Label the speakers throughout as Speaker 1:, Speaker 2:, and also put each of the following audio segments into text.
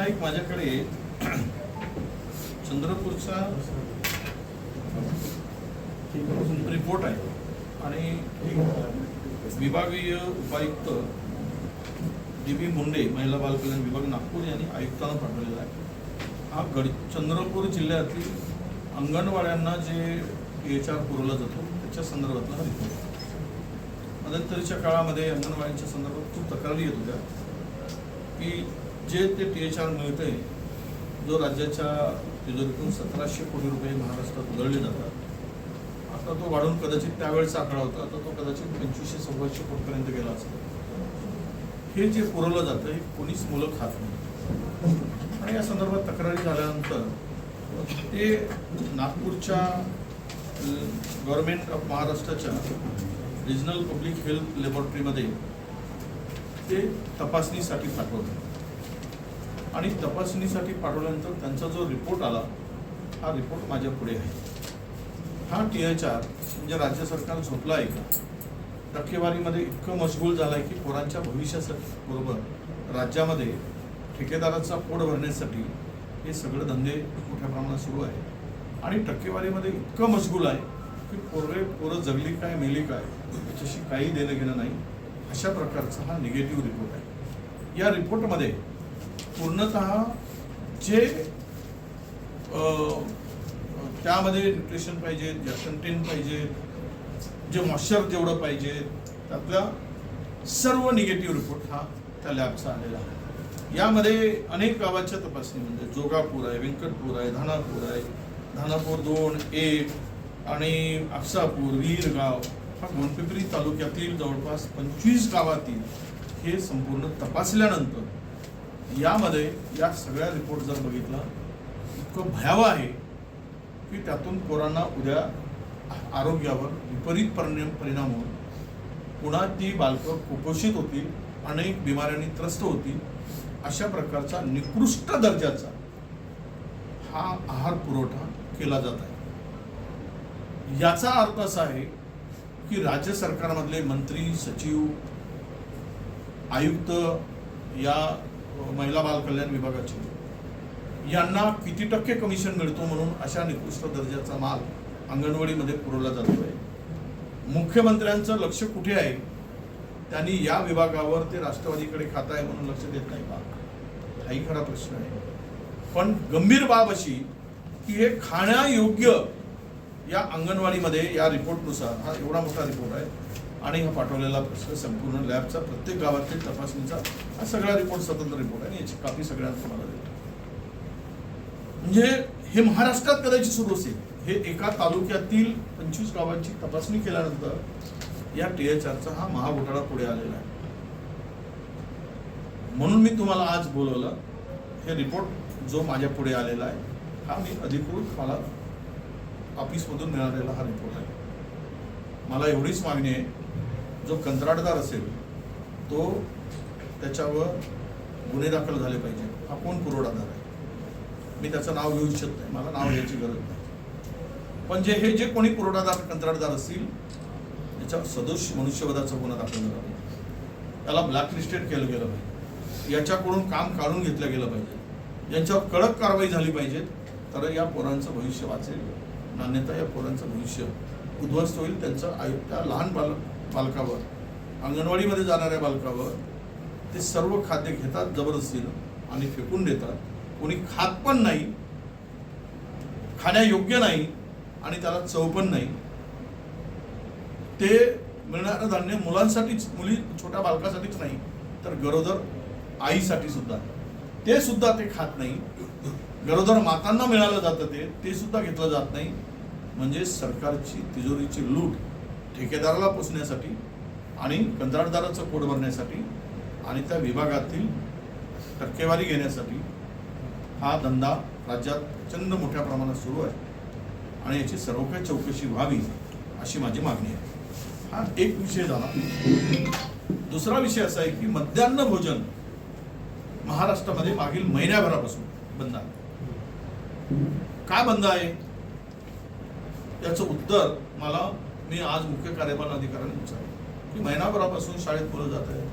Speaker 1: हा एक माझ्याकडे चंद्रपूरचा रिपोर्ट आहे आणि विभागीय उपायुक्त डी.बी. मुंडे महिला बाल कल्याण विभाग नागपूर यांनी आयुक्तांना पाठवलेला आहे. हा चंद्रपूर जिल्ह्यातील अंगणवाड्यांना जे THR पुरवला जातो त्याच्या संदर्भातला हा रिपोर्ट. मध्यंतरीच्या काळामध्ये अंगणवाड्यांच्या संदर्भात खूप तक्रारी येत होत्या की जे ते THR मिळते जो राज्याच्या तिजोरीतून 1700 कोटी रुपये महाराष्ट्रात उधळले जातात. आता तो वाढून कदाचित त्यावेळेचा आकडा होता, आता तो कदाचित 2500-2600 कोटीपर्यंत गेला असेल. हे जे पुरवलं जातं हे कोणीच मुलं खात नाही आणि या संदर्भात तक्रारी झाल्यानंतर ते नागपूरच्या गव्हर्नमेंट ऑफ महाराष्ट्राच्या रिजनल पब्लिक हेल्थ लॅबोरेटरीमध्ये ते तपासणीसाठी पाठवलं आणि तपासणीसाठी पाठवल्यानंतर त्यांचा जो रिपोर्ट आला हा रिपोर्ट माझ्या पुढे आहे. हा THR म्हणजे राज्य सरकार झोपलं आहे का? टक्केवारीमध्ये इतकं मशगूल झालं आहे की पोरांच्या भविष्यासाठी बरोबर राज्यामध्ये ठेकेदाराचा पोट भरण्यासाठी हे सगळे धंदे मोठ्या प्रमाणात सुरू आहे आणि टक्केवारीमध्ये इतकं मशगूल आहे की पोरं जगली काय मेली काय याच्याशी काही देणं घेणं नाही. अशा प्रकारचा हा निगेटिव्ह रिपोर्ट आहे. या रिपोर्टमध्ये पूर्णतः जे त्यामध्ये न्यूट्रिशन पाहिजे, जे कंटेंट पाहिजे, जे मॉइश्चर जेवढं पाहिजे त्यातला सर्व निगेटिव्ह रिपोर्ट हा त्या लॅबचा आलेला आहे. यामध्ये अनेक गावाच्या तपासणी म्हणजे जोगापूर आहे, व्यंकटपूर आहे, धानापूर 2-1 आणि आपसापूर, वीरगाव हा गोंडपिंपरी तालुक्यातील जवळपास 25 गावातील हे संपूर्ण तपासल्यानंतर यामध्ये या सगळ्या रिपोर्ट जर बघितला इतकं भयावह आहे की त्यातून पोरांना उद्या आरोग्यावर विपरीत परिणाम होऊन पुन्हा ती बालकं कुपोषित होतील, अनेक बिमाऱ्यांनी त्रस्त होतील. अशा प्रकारचा निकृष्ट दर्जाचा हा आहार पुरवठा केला जात आहे. याचा अर्थ असा आहे की राज्य सरकारमधले मंत्री, सचिव, आयुक्त या महिला बाल कल्याण विभागाचे यांना किती टक्के कमिशन मिळतो म्हणून अशा निकृष्ट दर्जाचा माल अंगणवाडीमध्ये पुरवला जातोय. मुख्यमंत्र्यांचं लक्ष कुठे आहे? त्यांनी या विभागावर ते राष्ट्रवादीकडे खात आहे म्हणून लक्ष देत नाही का? हाही खरा प्रश्न आहे. पण गंभीर बाब अशी की हे खाण्यायोग्य या अंगणवाडीमध्ये या रिपोर्टनुसार हा एवढा मोठा रिपोर्ट आहे आणि हा पाठवलेला प्रश्न संपूर्ण लॅबचा प्रत्येक गावातील तपासणीचा हा सगळा रिपोर्ट स्वतंत्र रिपोर्ट आहे आणि याची कॉपी सगळ्यांना तुम्हाला देतो. म्हणजे हे महाराष्ट्रात कदाचित सुरू असेल. हे एका तालुक्यातील 25 गावांची तपासणी केल्यानंतर या THRचा हा महाघोटाळा पुढे आलेला आहे. म्हणून मी तुम्हाला आज बोलवलं. हे रिपोर्ट जो माझ्या पुढे आलेला आहे हा मी अधिकृत मला ऑफिसमधून मिळालेला हा रिपोर्ट आहे. मला एवढीच मागणी आहे, जो कंत्राटदार असेल तो त्याच्यावर गुन्हे दाखल झाले पाहिजे. हा कोण पुरवठादार आहे? मी त्याचं नाव घेऊ इच्छित नाही, मला नाव घ्यायची गरज नाही. पण जे कोणी पुरवठादार कंत्राटदार असतील त्याच्यावर सदोष मनुष्यवधाचा गुन्हा दाखल झाला पाहिजे. त्याला ब्लॅकलिस्टेड केलं गेलं पाहिजे. याच्याकडून काम काढून घेतलं गेलं पाहिजे. यांच्यावर कडक कारवाई झाली पाहिजे. तर या पोरांचं भविष्य वाचेल. नान्यता या पोरांचं भविष्य उद्ध्वस्त होईल. त्यांचं त्या लहान बालकावर, अंगणवाडीमध्ये जाणाऱ्या बालकावर ते सर्व खाद्य घेतात जबरदस्तीनं आणि फेकून देतात. कोणी खात पण नाही, खाण्यायोग्य नाही आणि त्याला चव पण नाही. ते मिळणारं धान्य मुलांसाठीच, छोट्या बालकासाठीच नाही तर गरोदर आईसाठी सुद्धा, ते सुद्धा ते खात नाही. गरोदर मातांना मिळालं जातं ते सुद्धा घेतलं जात नाही. म्हणजे सरकारची तिजोरीची लूट ठेकेदाराला पोचण्यासाठी आणि कंत्राटदाराचं पोट भरण्यासाठी आणि त्या विभागातील टक्केवारी घेण्यासाठी हा धंदा राज्यात प्रचंड मोठ्या प्रमाणात सुरू आहे आणि याची सर्व काही चौकशी व्हावी अशी माझी मागणी आहे. हा एक विषय झाला. दुसरा विषय असा आहे की मध्यान्ह भोजन महाराष्ट्रामध्ये मागील महिन्याभरापासून बंद आहे. का बंद आहे याचं उत्तर मी आज मुख्य कार्यपालन अधिकाऱ्यांना विचारलं की महिनाभरापासून शाळेत मुलं जात आहेत.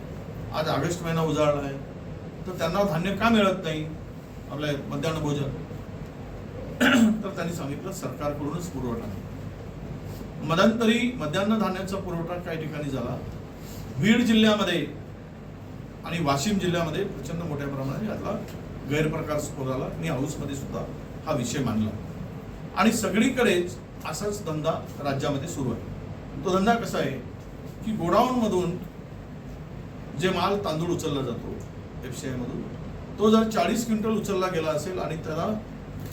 Speaker 1: आज ऑगस्ट महिना उजाळला आहे तर त्यांना धान्य का मिळत नाही? आपलं मध्यान्ह भोजन तर त्यांनी सांगितलं सरकारकडूनच पुरवठा नाही. मध्यंतरी मध्यान्ह धान्याचा पुरवठा काही ठिकाणी झाला. बीड जिल्ह्यामध्ये आणि वाशिम जिल्ह्यामध्ये प्रचंड मोठ्या प्रमाणात यातला गैरप्रकार समोर आला. मी हाऊसमध्ये सुद्धा हा विषय मांडला आणि सगळीकडेच असाच धंदा राज्यामध्ये सुरू आहे. तो धंदा कसा आहे की गोडाऊनमधून जे माल तांदूळ उचलला जातो FCI मधून, तो जर 40 क्विंटल उचलला गेला असेल आणि त्याला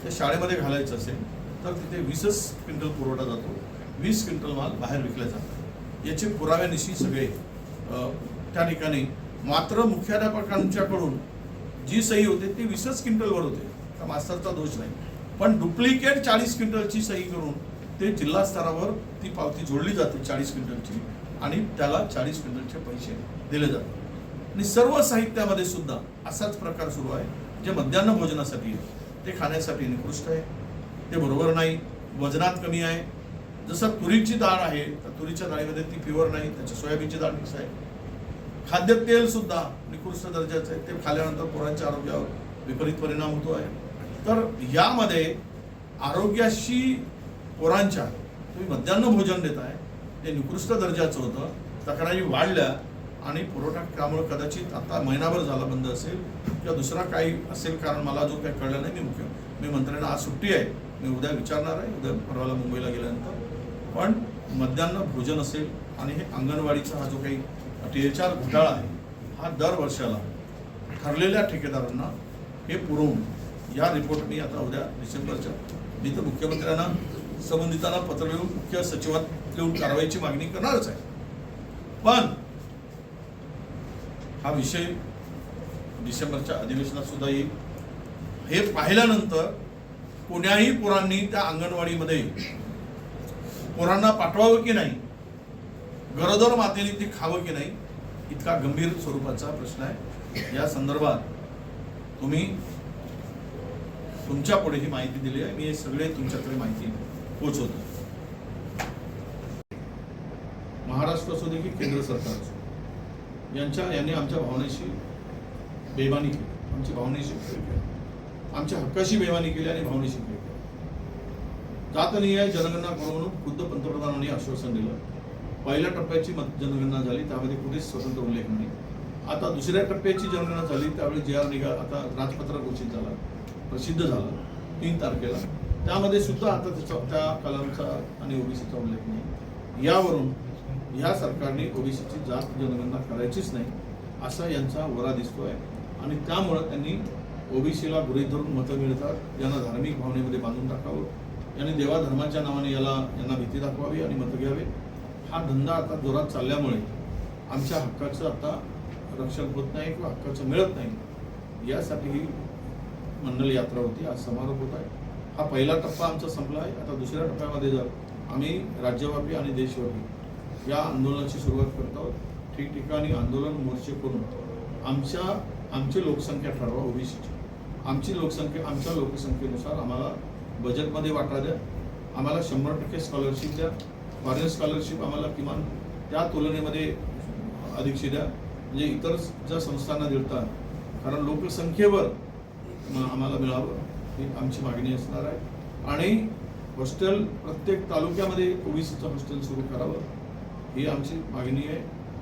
Speaker 1: त्या शाळेमध्ये घालायचं असेल तर तिथे 20 क्विंटल पुरवठा जातो, 20 क्विंटल माल बाहेर विकला जातो. याचे पुराव्यानिशी सगळे त्या ठिकाणी. मात्र मुख्याध्यापकांच्याकडून जी सही होते ती 20 क्विंटलवर होते, त्या मास्तरचा दोष नाही. पण डुप्लिकेट 40 क्विंटलची सही करून ते जिल्हा स्तरावर ती पावती जोडली जाते 40 क्विंटलची आणि त्याला 40 क्विंटलचे पैसे दिले जातात. आणि सर्व साहित्यामध्ये सुद्धा असाच प्रकार सुरू आहे. जे मध्यान्ह भोजनासाठी आहे ते खाण्यासाठी निकृष्ट आहे, ते बरोबर नाही, वजनात कमी आहे. जसं तुरीची डाळ आहे तर तुरीच्या डाळीमध्ये ती प्युअर नाही, त्याची सोयाबीनची डाळ मिक्स आहे. खाद्यतेल सुद्धा निकृष्ट दर्जाचं आहे, ते खाल्यानंतर पोरांच्या आरोग्यावर विपरीत परिणाम होतो आहे. तर यामध्ये आरोग्याशी पोरांच्या तुम्ही मध्यान्ह भोजन देताय ते निकृष्ट दर्जाचं होतं. तक्रारी वाढल्या आणि पुरवठा त्यामुळे कदाचित आता महिनाभर झाला बंद असेल किंवा दुसरा काही असेल कारण मला जो काही कळलं नाही. मी मंत्र्यांना आज सुट्टी आहे, मी उद्या विचारणार आहे, उद्या परवाला मुंबईला गेल्यानंतर. पण मध्यान्ह भोजन असेल आणि हे अंगणवाडीचा हा जो काही THR घोटाळा आहे हा दर वर्षाला ठरलेल्या ठेकेदारांना हे पुरवून या रिपोर्ट मी आता उद्या डिसेंबरच्या मी तर मुख्यमंत्र्यांना संबंधितांना पत्र लिहून मुख्य सचिवात लिहून कारवाईची मागणी करणारच आहे. पण हा विषय डिसेंबरच्या अधिवेशनात सुद्धा येईल. हे पाहिल्यानंतर कोण्याही पोरांनी त्या अंगणवाडीमध्ये पोरांना पाठवावं की नाही, गरोदर मातेने ते खावं की नाही, इतका गंभीर स्वरूपाचा प्रश्न आहे. या संदर्भात तुम्ही तुमच्या पुढे ही माहिती दिली आहे, मी हे सगळे तुमच्याकडे माहिती पोहोचवतो. महाराष्ट्र असू दे की केंद्र सरकार असो, यांनी आमच्या भावनेशी बेईमानी केली, आमची भावनेशी खेळ केली, आमच्या हक्काशी बेईमानी केली आणि भावनेशी खेळ केली. जातनिहाय जनगणना करून खुद्द पंतप्रधानांनी आश्वासन दिलं. पहिल्या टप्प्याची जनगणना झाली, त्यामध्ये कुठेच स्वतंत्र उल्लेख नाही. आता दुसऱ्या टप्प्याची जनगणना झाली, त्यावेळी JR निघाला, आता राजपत्र घोषित झाला, प्रसिद्ध झाला 3 तारखेला. त्यामध्ये सुद्धा आता त्या कलमचा आणि OBCचा उल्लेख नाही. यावरून या सरकारने OBCची जात जनगणना करायचीच नाही असा यांचा वरा दिसतोय आणि त्यामुळं त्यांनी OBCला गृहीत धरून मतं मिळतात, यांना धार्मिक भावनेमध्ये बांधून टाकावं, यांनी देवाधर्माच्या नावाने यांना भीती दाखवावी आणि मतं घ्यावे. हा धंदा आता जोरात चालल्यामुळे आमच्या हक्काचं आता रक्षण होत नाही किंवा हक्काचं मिळत नाही. यासाठी ही मंडल यात्रा होती, आज समारोप होत आहे. हा पहिला टप्पा आमचा संपला आहे. आता दुसऱ्या टप्प्यामध्ये जर आम्ही राज्यव्यापी आणि देशव्यापी या आंदोलनाची सुरुवात करत आहोत. ठिकठिकाणी आंदोलन मोर्चे करून आमची लोकसंख्या ठरवा OBCची. आमची लोकसंख्या आमच्या लोकसंख्येनुसार आम्हाला बजेटमध्ये वाटा द्या, आम्हाला 100% स्कॉलरशिप द्या, फॉरेन स्कॉलरशिप आम्हाला किमान त्या तुलनेमध्ये अधिकशी द्या, म्हणजे इतर ज्या संस्थांना देतात, कारण लोकसंख्येवर आम्हाला मिळावं ही आमची मागणी असणार आहे. आणि हॉस्टेल प्रत्येक तालुक्यामध्ये OBCचं हॉस्टेल सुरू करावं ही आमची मागणी आहे.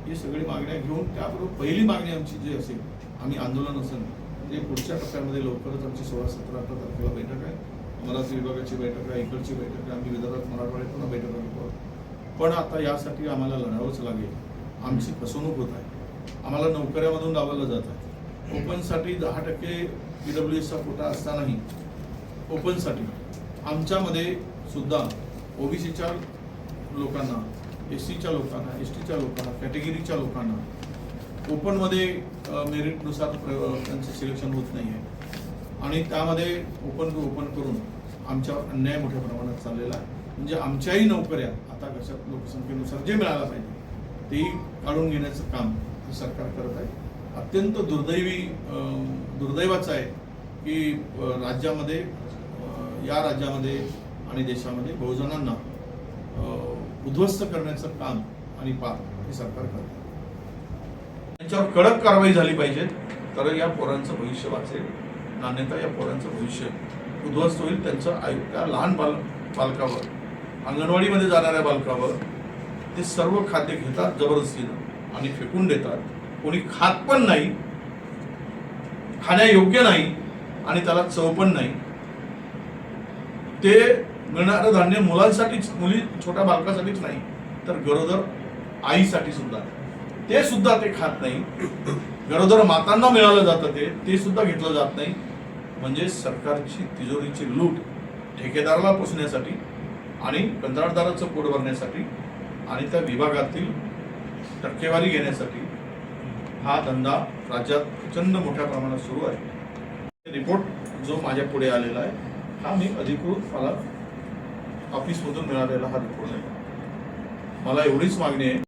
Speaker 1: ही सगळी मागण्या घेऊन त्याबरोबर पहिली मागणी आमची जी असेल, आम्ही आंदोलन असेल म्हणजे पुढच्या टप्प्यामध्ये लवकरच आमची 16, 17, 18 तारखेला बैठक आहे, अमरावती विभागाची बैठक आहे, इकडची बैठक आहे, आम्ही विदर्भात मराठवाड्यात पुन्हा बैठक घेतो. पण आता यासाठी आम्हाला लढावंच लागेल. आमची फसवणूक होत आहे, आम्हाला नोकऱ्यामधून डावललं जात आहे. ओपनसाठी 10% PWSचा कोटा असतानाही ओपनसाठी आमच्यामध्ये सुद्धा OBCच्या लोकांना, SCच्या लोकांना, STच्या लोकांना, कॅटेगरीच्या लोकांना ओपनमध्ये मेरिटनुसार त्यांचं सिलेक्शन होत नाही आहे आणि त्यामध्ये ओपन करून आमच्यावर अन्याय मोठ्या प्रमाणात चाललेला आहे. म्हणजे आमच्याही नोकऱ्या आता कशा लोकसंख्येनुसार जे मिळायला पाहिजे तेही काढून घेण्याचं काम सरकार करत आहे. अत्यंत दुर्दैवाचं आहे की राज्यामध्ये या राज्यामध्ये आणि देशामध्ये बहुजनांना उद्ध्वस्त करण्याचं काम आणि पाप हे सरकार करत आहे. त्यांच्यावर कडक कारवाई झाली पाहिजे तर या पोरांचं भविष्य वाचेल. नान्यता या पोरांचं भविष्य उद्ध्वस्त होईल. त्यांचं त्या लहान बालकावर, अंगणवाडीमध्ये जाणाऱ्या बालकावर ते सर्व खाद्य घेतात जबरदस्तीनं आणि फेकून देतात. कोणी खात पण नाही, खाण्यायोग्य नाही आणि त्याला चव पण नाही. ते मिळणारं धान्य मुलांसाठीच, छोट्या बालकासाठीच नाही तर गरोदर आईसाठी सुद्धा, ते सुद्धा ते खात नाही. गरोदर मातांना मिळालं जातं ते सुद्धा घेतलं जात नाही. म्हणजे सरकारची तिजोरीची लूट ठेकेदाराला पोसण्यासाठी आणि कंत्राटदाराचं पोट भरण्यासाठी आणि त्या विभागातील टक्केवारी घेण्यासाठी हा धंदा राज्यात प्रचंड मोठ्या प्रमाणात सुरू आहे. रिपोर्ट जो माझ्या पुढे आलेला आहे हा मी अधिकृत मला ऑफिसमधून मिळालेला हा रिपोर्ट आहे. मला एवढीच मागणी आहे